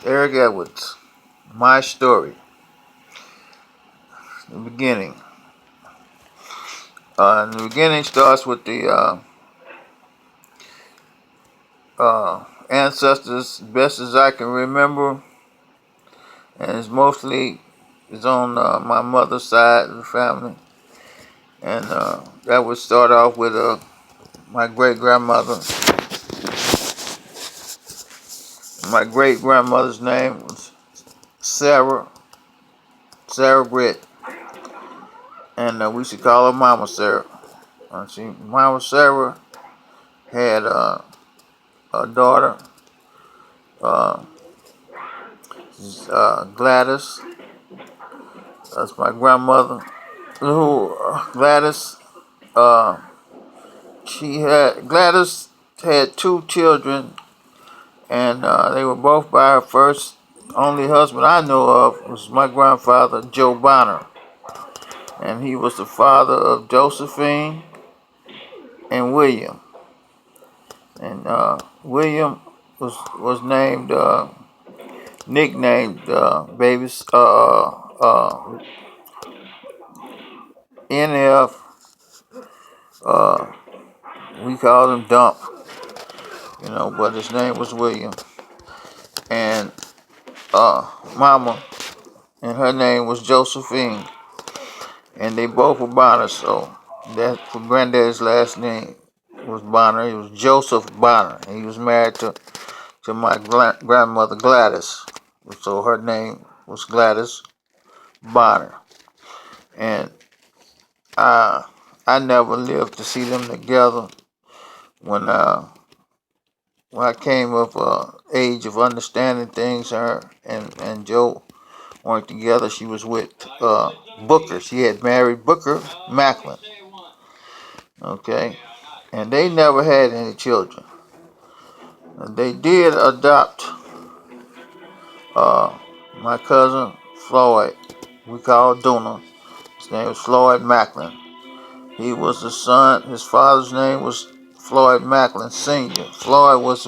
Eric Edwards. My story. The beginning. The beginning starts with the ancestors, best as I can remember, and it's on my mother's side of the family, and that would start off with my great grandmother. My great grandmother's name was Sarah Britt, and we used to call her Mama Sarah. Mama Sarah had a daughter, uh, Gladys. That's my grandmother. Gladys, uh, Gladys had two children, and they were both by her first only husband I know of was my grandfather Joe Bonner, and he was the father of Josephine and William. And William was named nicknamed babies NF. Uh, we called him Dump, but his name was William. And Mama, and her name was Josephine, and they both were Bonner. So that for Granddad's last name was Bonner. He was Joseph Bonner. He was married to my grandmother Gladys. So her name was Gladys Bonner. And I never lived to see them together. When I came of age of understanding things, her and Joe weren't together. She was with Booker. She had married Booker Macklin. Okay, and they never had any children. They did adopt uh, my cousin Floyd. We called Duna. His name was Floyd Macklin. He was the son. His father's name was Floyd Macklin Sr. Floyd was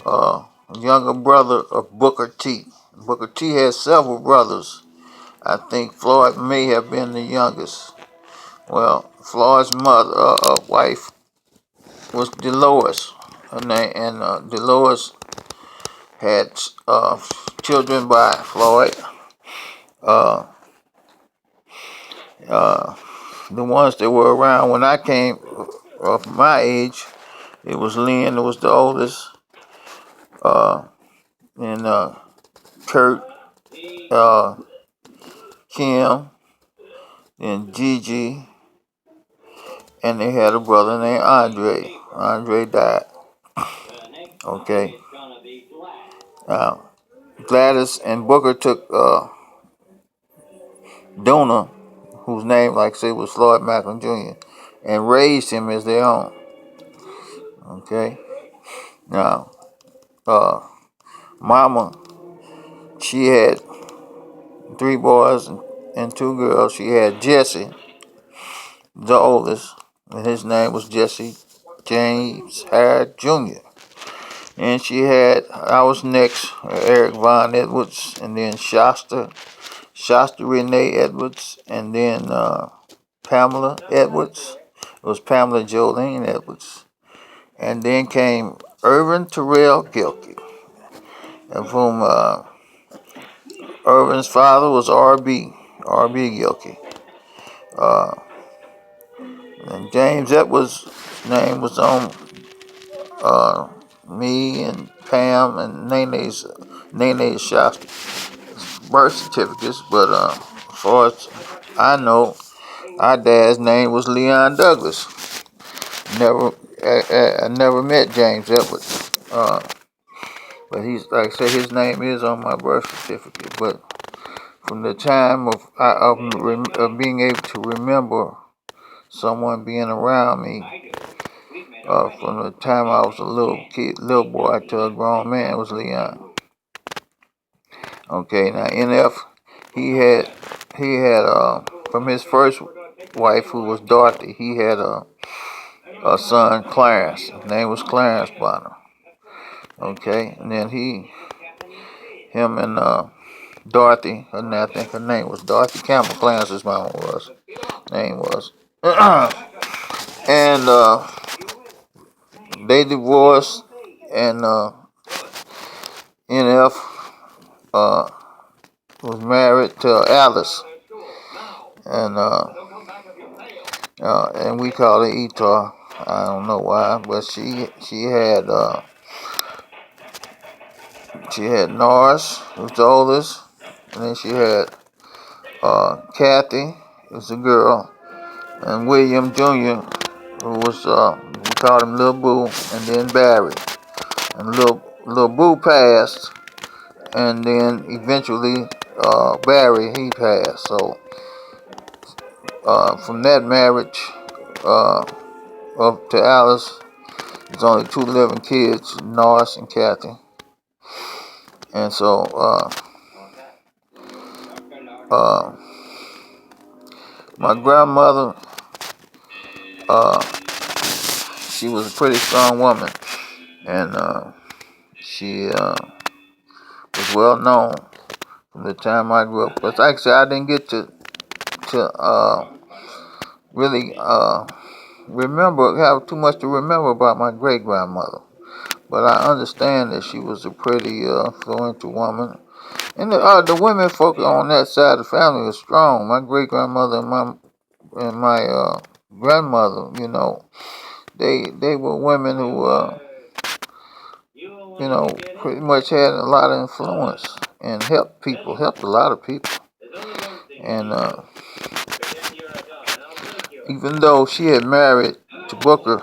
a younger brother of Booker T. Booker T had several brothers. I think Floyd may have been the youngest. Well, Floyd's wife was Dolores. Her name, and Dolores had children by Floyd. Uh, uh, the ones that were around when I came of my age, it was Lynn, that was the oldest, uh, and Kurt, uh, Kim, and Gigi, and they had a brother named Andre. Andre died. Okay. Now, Gladys and Booker took Dona, whose name, like I said, was Floyd Macklin Jr., and raised him as their own. Okay. Now, Mama, she had three boys and two girls. She had Jesse, the oldest, and his name was Jesse James Harrod Jr. And I was next, Eric Von Edwards, and then Shasta Renee Edwards, and then Pamela Edwards. It was Pamela Jolene Edwards. And then came Irvin Terrell Gilkey, of whom Irvin's father was R.B. Gilkey. Uh, and James Edwards' name was on me and Pam and Nene's Shasta birth certificates, but as far as I know, our dad's name was Leon Douglas. I never met James Edwards, but he's like I said, his name is on my birth certificate. But from the time of being able to remember someone being around me, from the time I was a little boy to a grown man, was Leon. Okay, now NF, he had from his first wife, who was Dorothy, he had a son, Clarence. His name was Clarence Bonner. Okay, and then him and Dorothy. I think her name was Dorothy Campbell. Clarence's mama was. Name was. And they divorced, and NF was married to Alice, and we call her Etar. I don't know why, but she had Norris, who was the oldest, and then she had Kathy, who's a girl, and William Jr., who was we called him Lil Boo, and then Barry, and Lil Boo passed, and then eventually Barry he passed. So from that marriage up to Alice, there's only two living kids, Norris and Kathy. And so my grandmother, she was a pretty strong woman, and she was well known from the time I grew up. But like I said, I didn't get to really have too much to remember about my great grandmother. But I understand that she was a pretty influential woman. And the women folk on that side of the family were strong. My great grandmother and my grandmother, they were women who pretty much had a lot of influence and helped a lot of people. And even though she had married to Booker,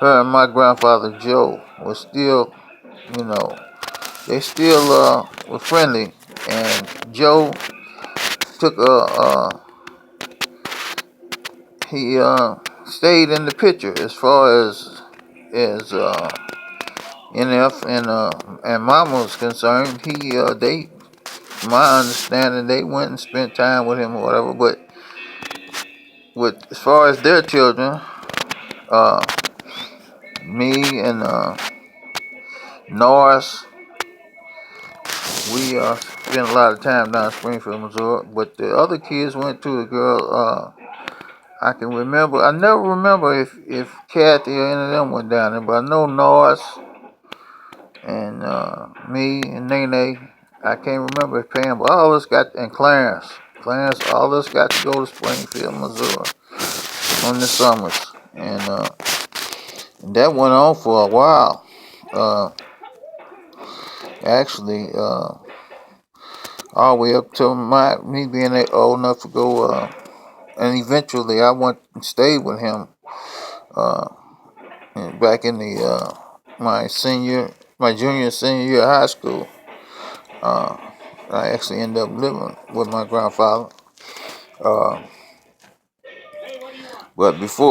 her and my grandfather Joe was still, they still were friendly. And Joe took he stayed in the picture as far as NF and Mama was concerned. My understanding, they went and spent time with him or whatever. But as far as their children, me and Norris, we spent a lot of time down in Springfield, Missouri. But the other kids went to the girl. I can remember. I never remember if Kathy or any of them went down there, but I know Norris and me and Nene. I can't remember if Pam, but all of us and Clarence, all of us got to go to Springfield, Missouri, in the summers, and that went on for a while. Actually, all the way up to me being old enough to go, and eventually I went and stayed with him back in the my junior senior year of high school. I actually ended up living with my grandfather. But before